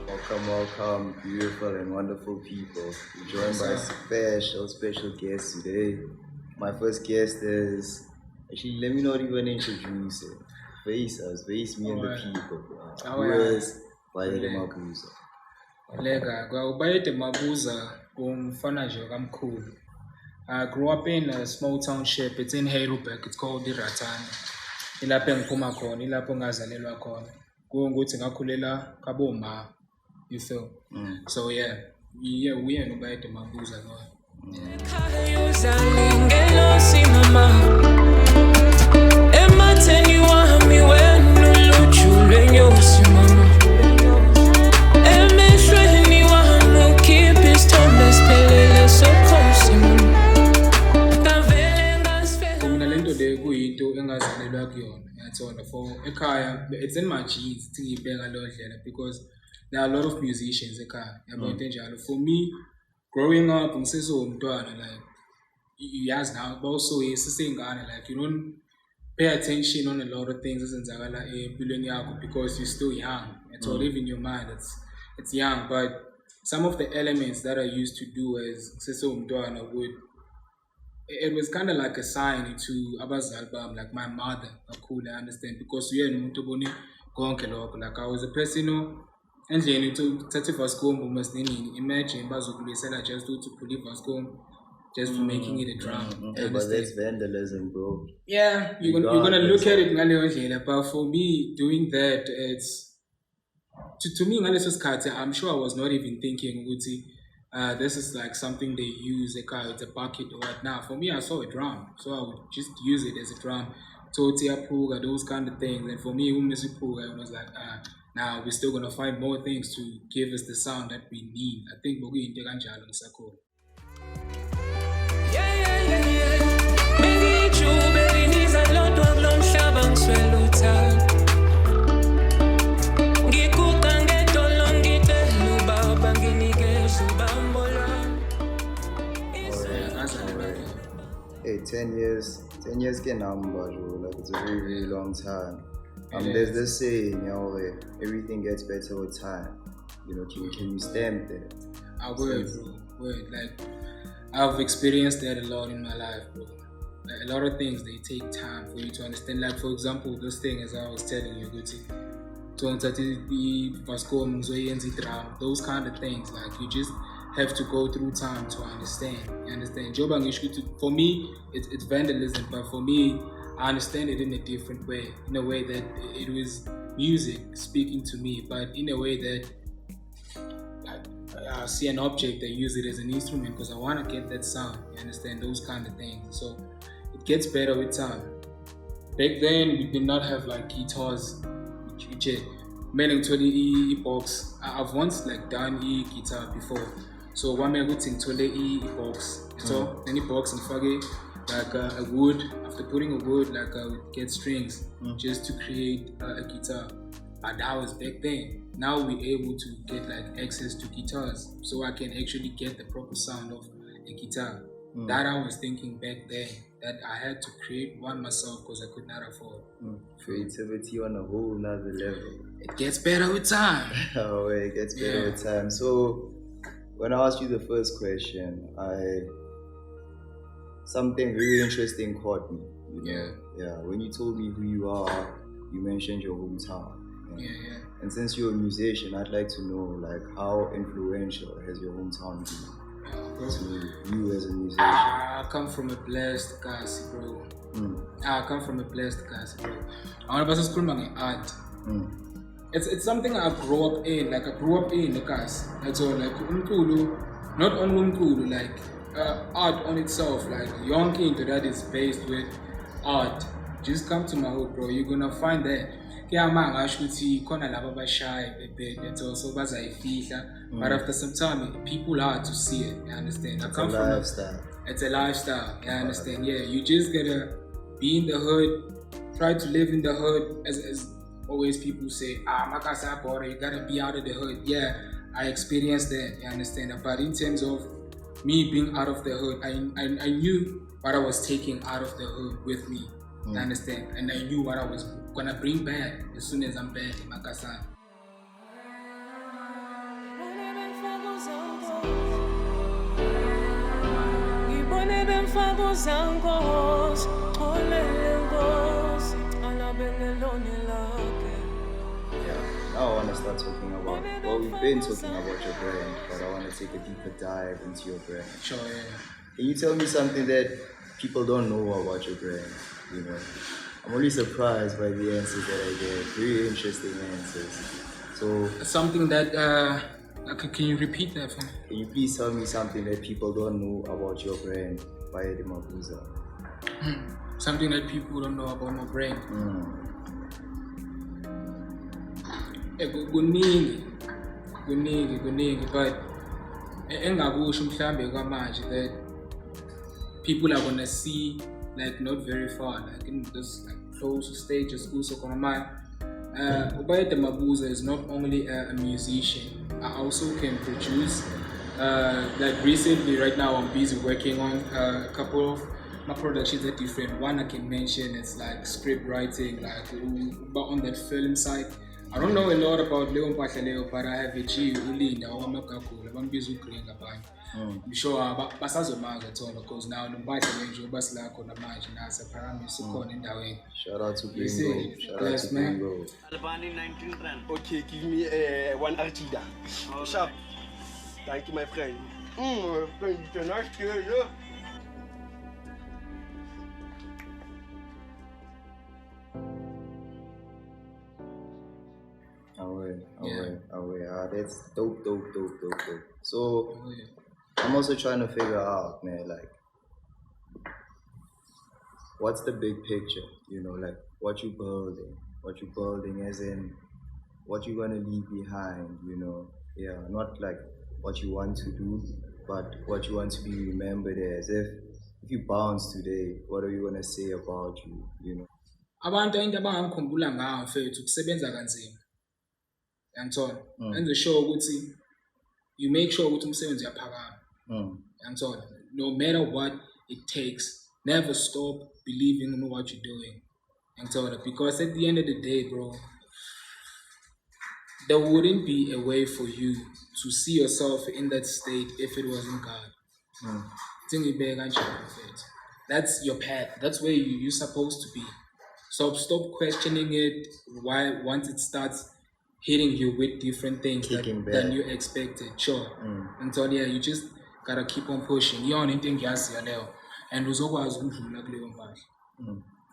Welcome, beautiful and wonderful people. We're joined by special guest today. My first guest is actually, let me not even introduce it. Face me and the people. Who is Bayede Mabuza? Bayede Mabuza, UMfanakaMkhulu. I grew up in a small township. It's in Heidelberg. It's called Chabatsane. Ilapho engiphuma khona, ilapho ngazalelwa khona. Ukuthi ngakhulela kaboma. You feel? So we are no Bayede Mabuza. For ekhaya, it's in my genes because there are a lot of musicians ekhaya. For me, growing up, like you ask now, but also like you don't pay attention on a lot of things because you're still young. It's all live in your mind. It's young, but some of the elements that I used to do as it was kind of like a sign to Abazal's album, like my mother, I understand, because we are like I was a person, and then to 31st school, imagine just to leave school just for making it a drum. Yeah, but that's vandalism, bro. Yeah, you're gonna look at it, but for me, doing that, it's to me, I'm sure I was not even thinking, this is like something they use, it's a bucket or what. Now, for me, I saw a drum, so I would just use it as a drum. Totia Puga, those kind of things. And for me, I was like, now we're still gonna find more things to give us the sound that we need. I think we're going to Sako. Hey, 10 years can number, like it's a very, very long time. There's this saying, everything gets better with time. Can you stamp that? I would, bro. Like, I've experienced that a lot in my life, bro. Like, a lot of things, they take time for you to understand. Like, for example, this thing, as I was telling you, those kind of things, like, you just have to go through time to understand. You understand? For me, it's vandalism, but for me, I understand it in a different way. In a way that it was music speaking to me, but in a way that I see an object, I use it as an instrument because I want to get that sound. You understand? Those kind of things. So it gets better with time. Back then, we did not have like guitars. Meaning to the e-box. I've once like done e-guitar before. So one man would sing to the e-box. So any box and faggy, like a wood. After putting a wood, like I would get strings just to create a guitar. But that was back then. Now we're able to get like access to guitars, so I can actually get the proper sound of a guitar. That I was thinking back then, that I had to create one myself because I could not afford. Creativity on a whole nother level. It gets better with time. Oh, it gets better with time. So when I asked you the first question, something very interesting caught me. Yeah. When you told me who you are, you mentioned your hometown. Yeah. And since you're a musician, I'd like to know, like, how influential has your hometown been to you as a musician? I come from a blessed cast, bro. I want to pass art. It's something I grew up in. Like, I grew up in the cast. That's all. Like, not only umkulu, like art on itself. Like, young into that is based with art. Just come to my hood, bro. You're gonna find that. But after some time, people are to see it. You understand? It's a lifestyle. It's a lifestyle. You understand? Yeah, you just gotta be in the hood, try to live in the hood. As always, people say, you gotta be out of the hood. Yeah, I experienced that. You understand? But in terms of me being out of the hood, I knew what I was taking out of the hood with me. You understand? And I knew what I was gonna bring back as soon as I'm back in Makassar. Now I want to start talking about, well, we've been talking about your brand, but I want to take a deeper dive into your brand. Sure, yeah. Can you tell me something that people don't know about your brand? You know, I'm only surprised by the answers that I get. Very interesting answers. So, Something that, can you repeat that for me? can you please tell me something that people don't know about your brand, Bayede Mabuza? Something that people don't know about my brand. Kuningi, but engakusho mhlambe kwamanje that people are gonna see like not very far, like in this like close stages kuso khona manje. Bayede Mabuza is not only a musician, I also can produce. Like recently, right now, I'm busy working on a couple of my productions that different. One I can mention is like script writing, like on that film side. I don't know a lot about Nontethelelo, but I have a G Ulinda or I'm busy Gringo. I'm sure basazomazi at all because now Nontethelelo basilakho namanje nasa parameters ukhona endaweni. Shout out to Gringo. Shout out to Gringo. Albani 19 rand. Okay, give me one Archida. Sharp. Thank you, my friend. Friend, it's a nice girl, yeah. Away. That's dope. So, I'm also trying to figure out, man, like, what's the big picture? You know, like, what you building as in what you gonna leave behind, you know? Yeah, not like what you want to do, but what you want to be remembered as. If you bounce today, what are you gonna say about you, you know? Abantu into abangikhumbula ngawo mfethu kusebenza kanzima. Yangithola. Enze sure ukuthi you make sure ukuthi umsebenzi uyaphakama. Yangithola. No matter what it takes, never stop believing in what you're doing. Yangithola. Because at the end of the day, bro, there wouldn't be a way for you to see yourself in that state if it wasn't God. That's your path. That's where you're supposed to be. So stop questioning it. Why once it starts hitting you with different things than you expected. Sure. And so yeah, you just gotta keep on pushing. You're on anything and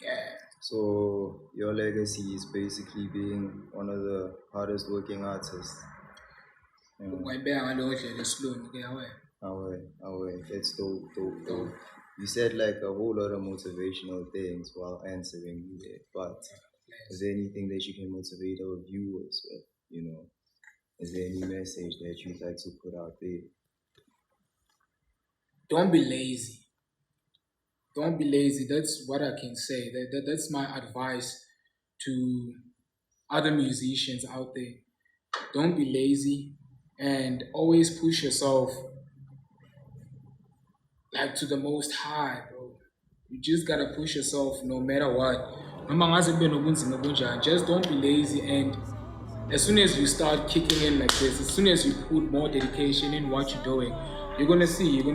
yeah. So your legacy is basically being one of the hardest working artists. That's dope. You said like a whole lot of motivational things while answering me there, but is there anything that you can motivate our viewers with? You know, is there any message that you'd like to put out there? Don't be lazy. Don't be lazy. That's what I can say. That's my advice to other musicians out there. Don't be lazy and always push yourself like to the most high, bro. You just gotta push yourself no matter what. Just don't be lazy, and as soon as you start kicking in like this, as soon as you put more dedication in what you're doing, you're gonna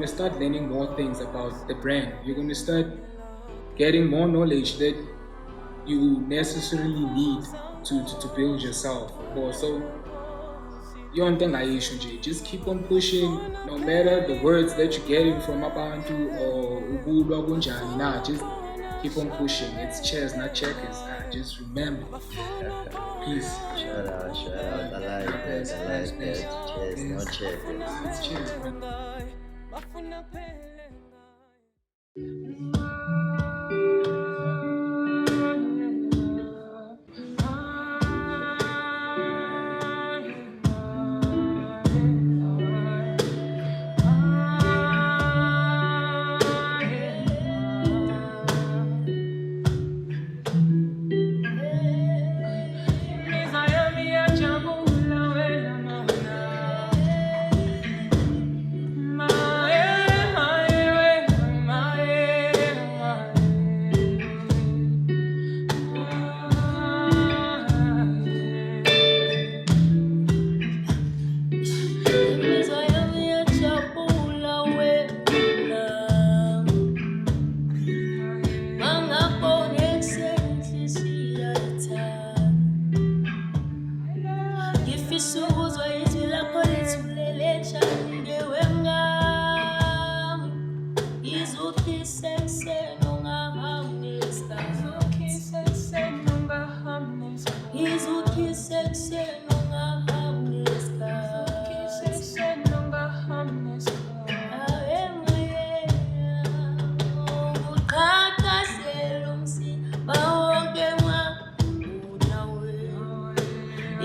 start learning more things about the brand. You're gonna start getting more knowledge that you necessarily need to build yourself. So just keep on pushing, no matter the words that you're getting from Abantu or just keep on pushing. It's chess, not checkers. Just remember. Peace. Shout out. I like that. Chess, not checkers. It's chess, man.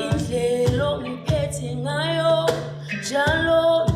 Indlelo ngiphethe ngayo njalo